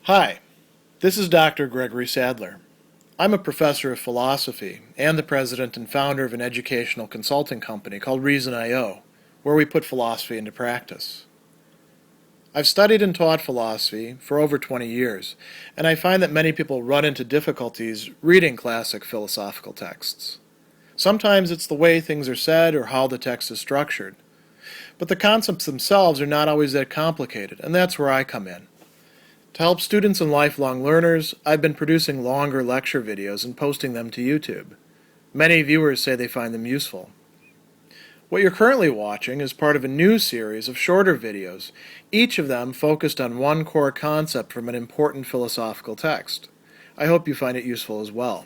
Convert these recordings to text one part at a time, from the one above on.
Hi, this is Dr. Gregory Sadler. I'm a professor of philosophy and the president and founder of an educational consulting company called Reason.io, where we put philosophy into practice. I've studied and taught philosophy for over 20 years, and I find that many people run into difficulties reading classic philosophical texts. Sometimes it's the way things are said or how the text is structured. But the concepts themselves are not always that complicated, and that's where I come in. To help students and lifelong learners, I've been producing longer lecture videos and posting them to YouTube. Many viewers say they find them useful. What you're currently watching is part of a new series of shorter videos, each of them focused on one core concept from an important philosophical text. I hope you find it useful as well.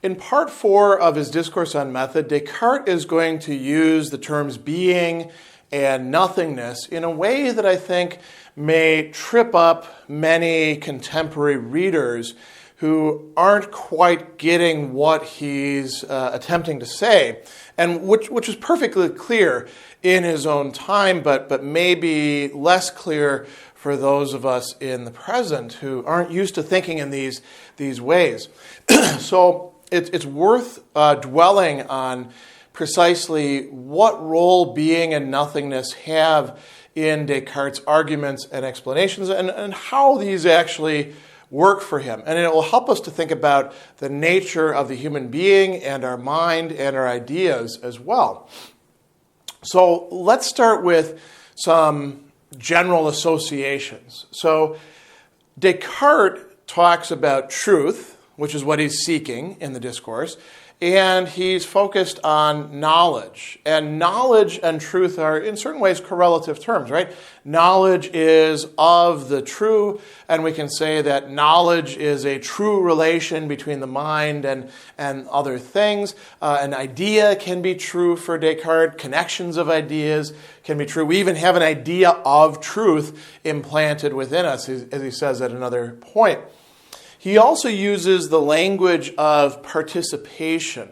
In part 4 of his Discourse on Method, Descartes is going to use the terms being and nothingness in a way that I think may trip up many contemporary readers who aren't quite getting what he's attempting to say, and which is perfectly clear in his own time, but maybe less clear for those of us in the present who aren't used to thinking in these ways. So it's worth dwelling on precisely what role being and nothingness have in Descartes' arguments and explanations, and how these actually work for him. And it will help us to think about the nature of the human being and our mind and our ideas as well. So let's start with some general associations. So Descartes talks about truth, which is what he's seeking in the discourse, and he's focused on knowledge. And knowledge and truth are, in certain ways, correlative terms, right? Knowledge is of the true, and we can say that knowledge is a true relation between the mind and other things. An idea can be true for Descartes. Connections of ideas can be true. We even have an idea of truth implanted within us, as he says at another point. He also uses the language of participation.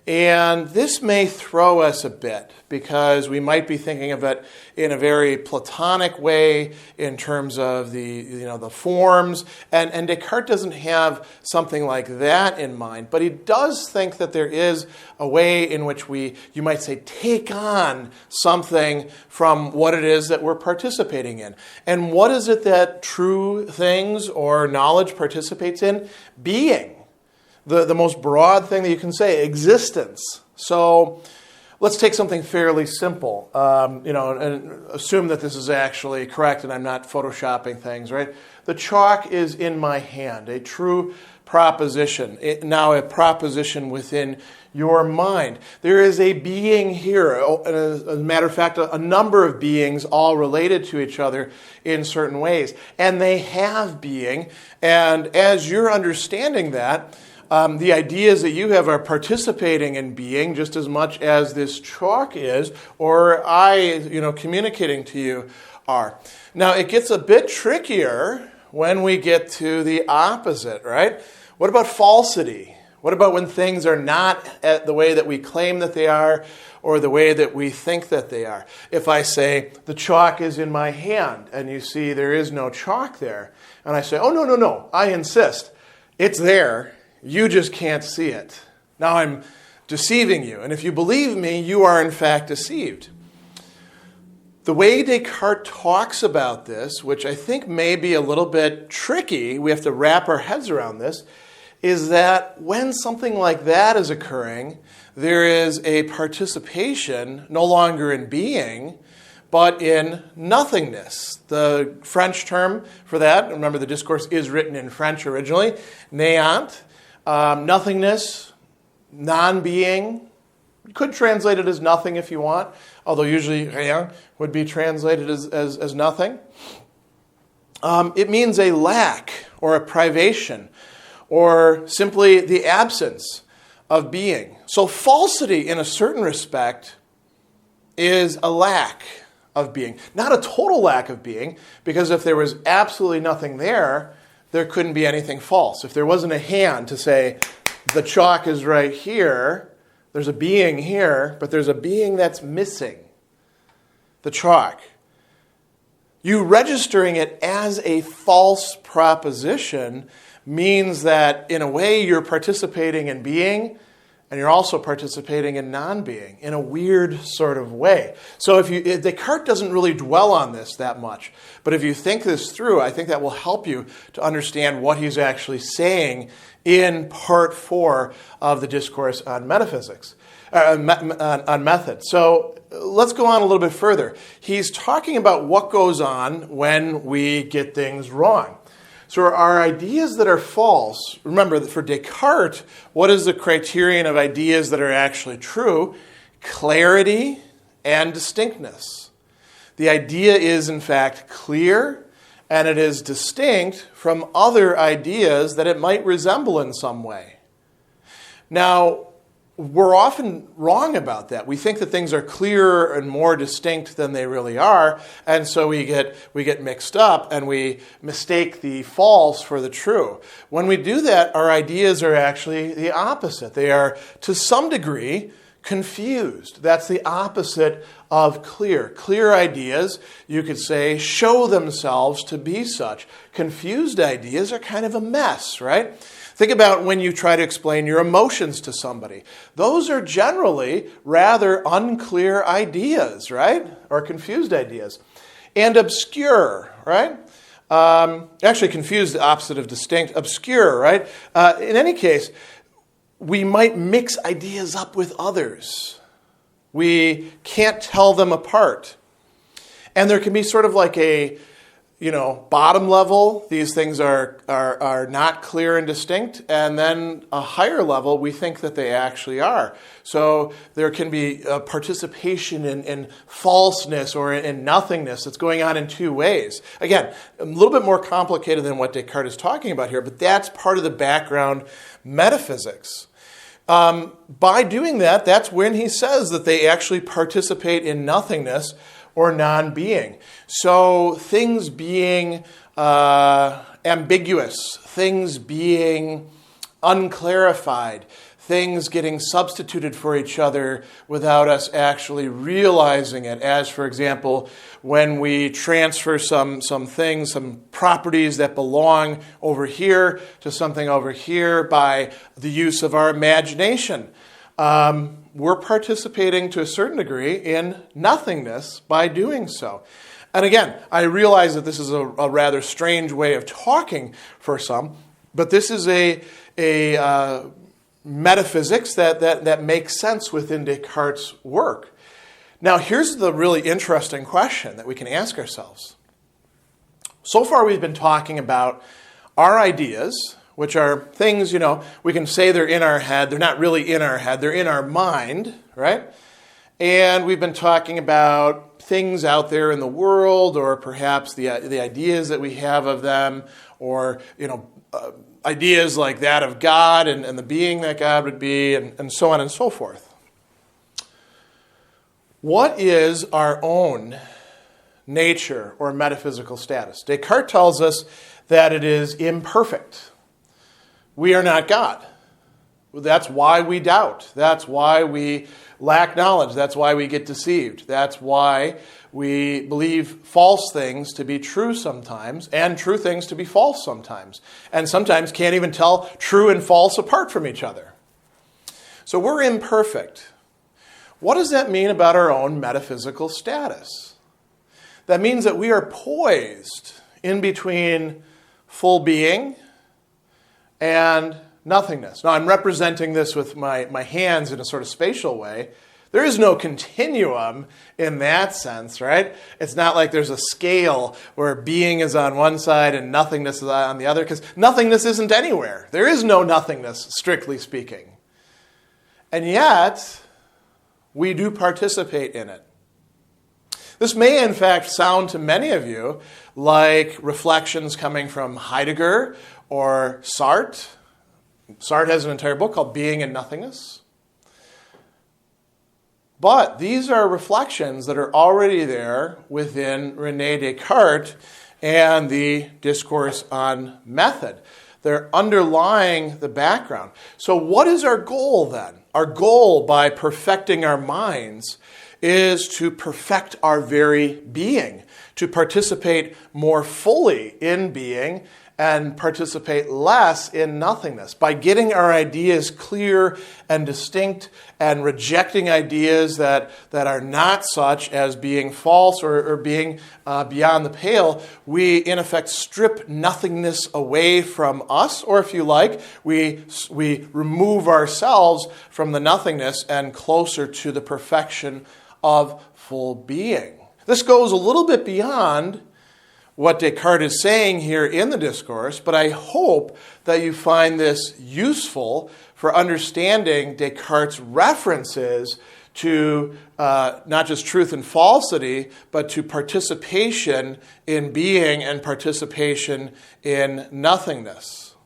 And this may throw us a bit because we might be thinking of it in a very Platonic way in terms of the forms. And Descartes doesn't have something like that in mind. But he does think that there is a way in which you might say, take on something from what it is that we're participating in. And what is it that true things or knowledge participates in? Being. The most broad thing that you can say, existence. So let's take something fairly simple, and assume that this is actually correct and I'm not photoshopping things, right? The chalk is in my hand, a true proposition. Now a proposition within your mind. There is a being here, as a matter of fact, a number of beings all related to each other in certain ways. And they have being, and as you're understanding that, the ideas that you have are participating in being just as much as this chalk is, or I, communicating to you are. Now, it gets a bit trickier when we get to the opposite, right? What about falsity? What about when things are not the way that we claim that they are, or the way that we think that they are? If I say, the chalk is in my hand, and you see there is no chalk there, and I say, oh, no, I insist. It's there. You just can't see it. Now I'm deceiving you. And if you believe me, you are in fact deceived. The way Descartes talks about this, which I think may be a little bit tricky, we have to wrap our heads around this, is that when something like that is occurring, there is a participation no longer in being, but in nothingness. The French term for that, remember the discourse is written in French originally, néant. Nothingness, non-being. You could translate it as nothing if you want, although usually rien would be translated as nothing. It means a lack or a privation or simply the absence of being. So falsity, in a certain respect, is a lack of being. Not a total lack of being, because if there was absolutely nothing there couldn't be anything false. If there wasn't a hand to say, the chalk is right here, there's a being here, but there's a being that's missing the chalk. you registering it as a false proposition means that, in a way, you're participating in being, and you're also participating in non-being in a weird sort of way. So Descartes doesn't really dwell on this that much, but if you think this through, I think that will help you to understand what he's actually saying in part 4 of the Discourse on Metaphysics, on Method. So let's go on a little bit further. He's talking about what goes on when we get things wrong. So our ideas that are false, remember that for Descartes, what is the criterion of ideas that are actually true? Clarity and distinctness. The idea is, in fact, clear, and it is distinct from other ideas that it might resemble in some way. Now, we're often wrong about that. We think that things are clearer and more distinct than they really are, and so we get mixed up and we mistake the false for the true. When we do that, our ideas are actually the opposite. They are, to some degree, confused. That's the opposite of clear. Clear ideas, you could say, show themselves to be such. Confused ideas are kind of a mess, right? Think about when you try to explain your emotions to somebody. Those are generally rather unclear ideas, right? Or confused ideas. And obscure, right? Actually, confused, the opposite of distinct. Obscure, right? In any case, we might mix ideas up with others. We can't tell them apart. And there can be sort of like a bottom level, these things are not clear and distinct, and then a higher level, we think that they actually are. So there can be a participation in falseness or in nothingness that's going on in two ways. Again, a little bit more complicated than what Descartes is talking about here, but that's part of the background metaphysics. By doing that, that's when he says that they actually participate in nothingness or non-being. So things being ambiguous, things being unclarified, things getting substituted for each other without us actually realizing it. As, for example, when we transfer some things, some properties that belong over here to something over here by the use of our imagination. We're participating to a certain degree in nothingness by doing so. And again, I realize that this is a rather strange way of talking for some, but this is a metaphysics that makes sense within Descartes' work. Now, here's the really interesting question that we can ask ourselves. So far, we've been talking about our ideas, which are things, we can say they're in our head. They're not really in our head. They're in our mind, right? And we've been talking about things out there in the world, or perhaps the ideas that we have of them, or, ideas like that of God and the being that God would be, and so on and so forth. What is our own nature or metaphysical status? Descartes tells us that it is imperfect. We are not God. That's why we doubt. That's why we lack knowledge. That's why we get deceived. That's why we believe false things to be true sometimes and true things to be false sometimes. And sometimes can't even tell true and false apart from each other. So we're imperfect. What does that mean about our own metaphysical status? That means that we are poised in between full being and nothingness. Now, I'm representing this with my hands in a sort of spatial way. There is no continuum in that sense, right? It's not like there's a scale where being is on one side and nothingness is on the other, because nothingness isn't anywhere. There is no nothingness, strictly speaking. And yet, we do participate in it. This may, in fact, sound to many of you like reflections coming from Heidegger or Sartre. Sartre has an entire book called Being and Nothingness. But these are reflections that are already there within Rene Descartes and the Discourse on Method. They're underlying the background. So what is our goal then? Our goal by perfecting our minds is to perfect our very being, to participate more fully in being and participate less in nothingness. By getting our ideas clear and distinct and rejecting ideas that are not such as being false or being beyond the pale, we in effect strip nothingness away from us, or if you like, we remove ourselves from the nothingness and closer to the perfection of full being. This goes a little bit beyond what Descartes is saying here in the Discourse, but I hope that you find this useful for understanding Descartes' references to not just truth and falsity, but to participation in being and participation in nothingness.